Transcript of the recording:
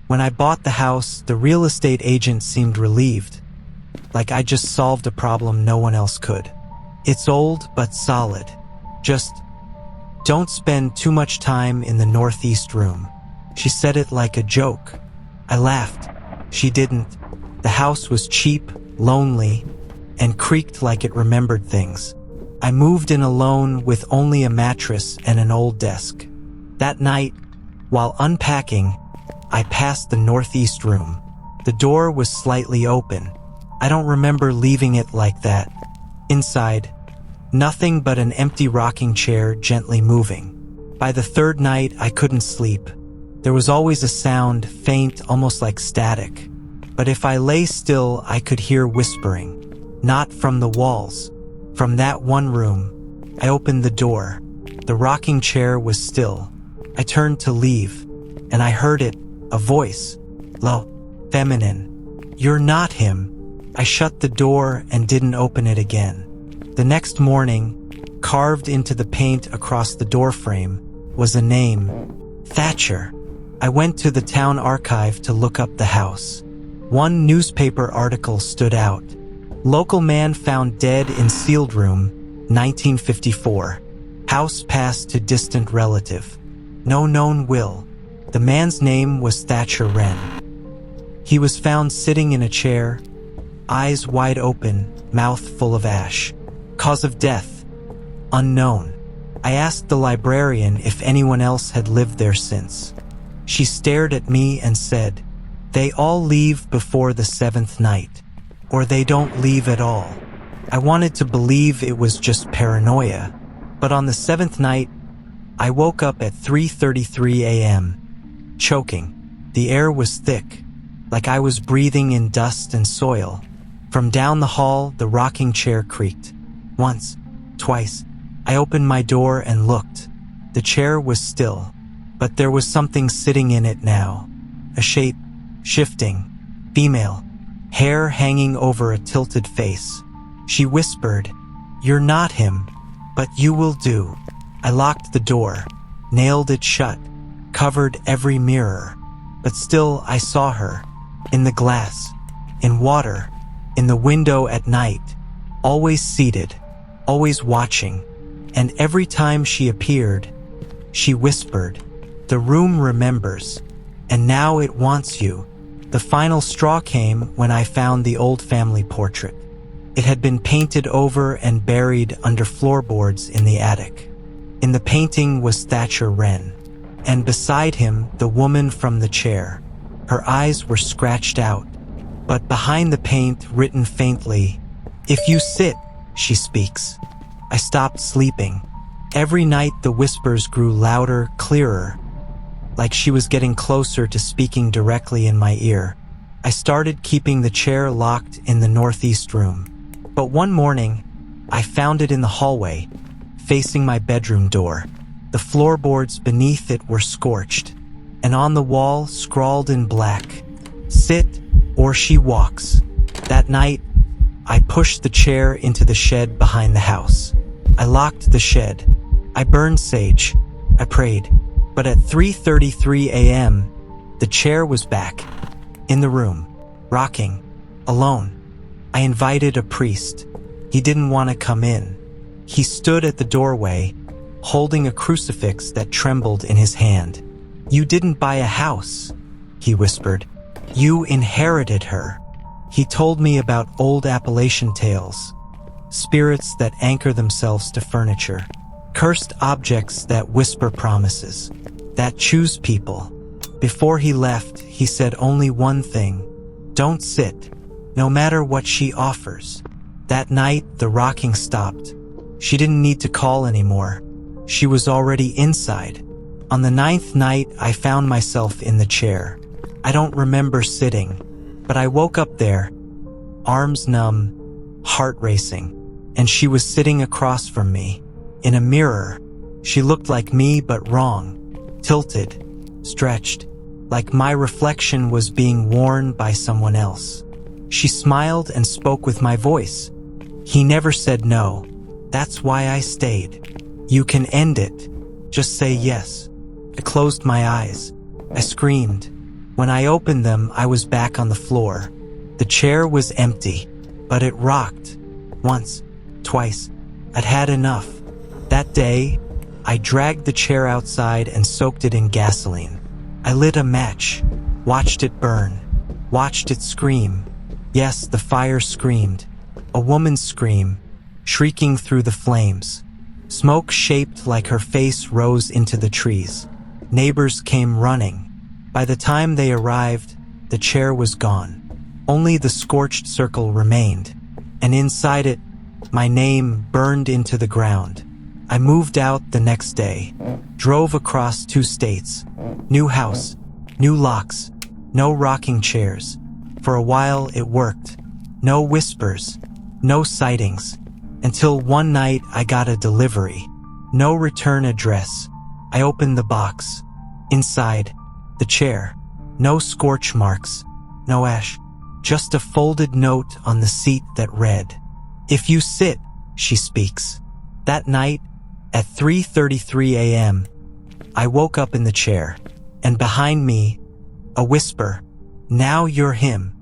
When I bought the house, the real estate agent seemed relieved, like I just solved a problem no one else could. It's old but solid. Just don't spend too much time in the northeast room. She said it like a joke. I laughed. She didn't. The house was cheap, lonely, and creaked like it remembered things. I moved in alone with only a mattress and an old desk. That night, while unpacking, I passed the northeast room. The door was slightly open. I don't remember leaving it like that. Inside, nothing but an empty rocking chair gently moving. By the third night, I couldn't sleep. There was always a sound, faint, almost like static. But if I lay still, I could hear whispering. Not from the walls. From that one room. I opened the door. The rocking chair was still. I turned to leave, and I heard it, a voice. Low, feminine. You're not him. I shut the door and didn't open it again. The next morning, carved into the paint across the doorframe, was a name. Thatcher. I went to the town archive to look up the house. One newspaper article stood out. Local man found dead in sealed room, 1954. House passed to distant relative. No known will. The man's name was Thatcher Wren. He was found sitting in a chair, eyes wide open, mouth full of ash. Cause of death? Unknown. I asked the librarian if anyone else had lived there since. She stared at me and said, "They all leave before the 7th night. Or they don't leave at all." I wanted to believe it was just paranoia, but on the 7th night, I woke up at 3:33 a.m., choking. The air was thick, like I was breathing in dust and soil. From down the hall, the rocking chair creaked. Once, twice, I opened my door and looked. The chair was still, but there was something sitting in it now. A shape, shifting, female, hair hanging over a tilted face. She whispered, "You're not him, but you will do." I locked the door, nailed it shut, covered every mirror. But still I saw her, in the glass, in water, in the window at night, always seated, always watching, and every time she appeared, she whispered, "The room remembers, and now it wants you." The final straw came when I found the old family portrait. It had been painted over and buried under floorboards in the attic. In the painting was Thatcher Wren, and beside him the woman from the chair. Her eyes were scratched out, but behind the paint written faintly, "If you sit, she speaks." I stopped sleeping. Every night the whispers grew louder, clearer, like she was getting closer to speaking directly in my ear. I started keeping the chair locked in the northeast room. But one morning, I found it in the hallway, facing my bedroom door. The floorboards beneath it were scorched, and on the wall, scrawled in black, "Sit or she walks." That night, I pushed the chair into the shed behind the house. I locked the shed. I burned sage. I prayed. But at 3:33 a.m., the chair was back, in the room, rocking, alone. I invited a priest. He didn't want to come in. He stood at the doorway, holding a crucifix that trembled in his hand. "You didn't buy a house," he whispered. "You inherited her." He told me about old Appalachian tales, spirits that anchor themselves to furniture, cursed objects that whisper promises, that choose people. Before he left, he said only one thing: "Don't sit, no matter what she offers." That night, the rocking stopped. She didn't need to call anymore. She was already inside. On the 9th night, I found myself in the chair. I don't remember sitting, but I woke up there, arms numb, heart racing, and she was sitting across from me. In a mirror, she looked like me but wrong, tilted, stretched, like my reflection was being worn by someone else. She smiled and spoke with my voice. "He never said no. That's why I stayed. You can end it. Just say yes." I closed my eyes. I screamed. When I opened them, I was back on the floor. The chair was empty, but it rocked. Once, twice. I'd had enough. That day, I dragged the chair outside and soaked it in gasoline. I lit a match, watched it burn, watched it scream. Yes, the fire screamed. A woman's scream, shrieking through the flames. Smoke shaped like her face rose into the trees. Neighbors came running. By the time they arrived, the chair was gone. Only the scorched circle remained, and inside it, my name burned into the ground. I moved out the next day, drove across 2 states. New house, new locks, no rocking chairs. For a while it worked. No whispers, no sightings. Until one night I got a delivery. No return address. I opened the box. Inside, the chair. No scorch marks, no ash. Just a folded note on the seat that read, "If you sit," she speaks. That night, at 3:33 a.m., I woke up in the chair, and behind me, a whisper, "Now you're him."